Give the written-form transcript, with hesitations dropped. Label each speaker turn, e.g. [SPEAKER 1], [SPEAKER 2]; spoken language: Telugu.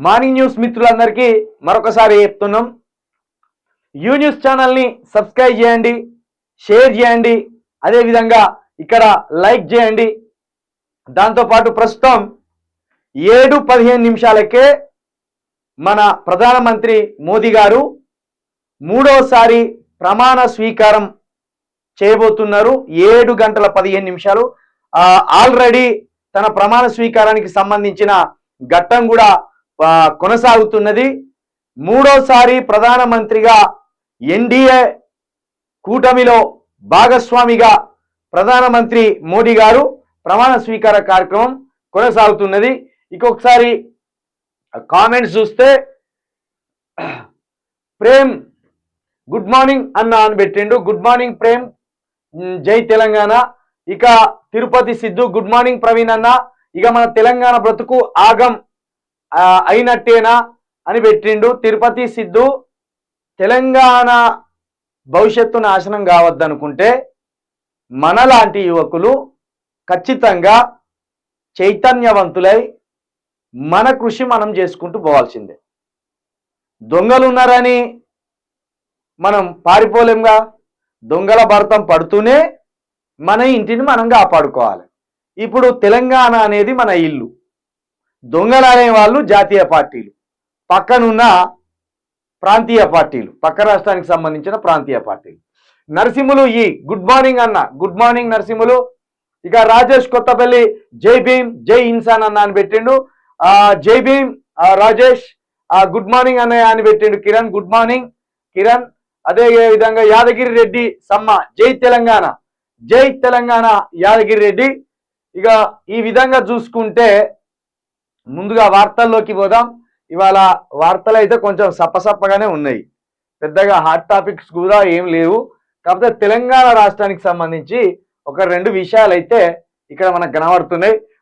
[SPEAKER 1] మార్నింగ్ న్యూస్ మిత్రులందరికీ మరొకసారి చెప్తున్నాం. యూ న్యూస్ ఛానల్ని సబ్స్క్రైబ్ చేయండి, షేర్ చేయండి, అదేవిధంగా ఇక్కడ లైక్ చేయండి. దాంతోపాటు ప్రస్తుతం 7:15 నిమిషాలకే మన ప్రధానమంత్రి మోదీ గారు మూడోసారి ప్రమాణ స్వీకారం చేయబోతున్నారు. 7:15 ఆల్రెడీ తన ప్రమాణ స్వీకారానికి సంబంధించిన ఘట్టం కూడా కొనసాగుతున్నది. మూడోసారి ప్రధానమంత్రిగా ఎన్డీఏ కూటమిలో భాగస్వామిగా ప్రధానమంత్రి మోడీ గారు ప్రమాణ స్వీకార కార్యక్రమం కొనసాగుతున్నది. ఇంకొకసారి కామెంట్స్ చూస్తే ప్రేమ్ గుడ్ మార్నింగ్ అన్న అని పెట్టిండు. గుడ్ మార్నింగ్ ప్రేమ్, జై తెలంగాణ. ఇక తిరుపతి సిద్ధు గుడ్ మార్నింగ్ ప్రవీణ్ అన్న, ఇక మన తెలంగాణ బ్రతుకు ఆగం అయినట్టేనా అని పెట్టిండు. తిరుపతి సిద్ధు, తెలంగాణ భవిష్యత్తు నాశనం కావద్దనుకుంటే మనలాంటి యువకులు ఖచ్చితంగా చైతన్యవంతులై మన కృషి మనం చేసుకుంటూ పోవాల్సిందే. దొంగలు ఉన్నారని మనం పారిపోలేంగా. దొంగల భర్తం పడుతూనే మన ఇంటిని మనం కాపాడుకోవాలి. ఇప్పుడు తెలంగాణ అనేది మన ఇల్లు. దొంగలు అనే వాళ్ళు జాతీయ పార్టీలు, పక్కనున్న ప్రాంతీయ పార్టీలు, పక్క రాష్ట్రానికి సంబంధించిన ప్రాంతీయ పార్టీలు. నరసింహులు ఈ గుడ్ మార్నింగ్ అన్న, గుడ్ మార్నింగ్ నరసింహులు. ఇక రాజేష్ కొత్తపల్లి జై భీమ్ జై ఇన్సాన్ అన్న అని పెట్టిండు. జై భీమ్ రాజేష్, గుడ్ మార్నింగ్ అన్నయ్య అని పెట్టిండు. Kiran good morning Kiran. అదే విధంగా యాదగిరి రెడ్డి సమ్మ జై తెలంగాణ, జై తెలంగాణ యాదగిరి రెడ్డి. ఇక ఈ విధంగా చూసుకుంటే ముందుగా వార్తల్లోకి పోదాం. ఇవాళ వార్తలు అయితే కొంచెం సప్పసప్పగానే ఉన్నాయి, పెద్దగా హాట్ టాపిక్స్ కూడా ఏం లేవు. కాకపోతే తెలంగాణ రాష్ట్రానికి సంబంధించి ఒక 2 విషయాలు అయితే ఇక్కడ మనకు కనబడుతున్నాయి.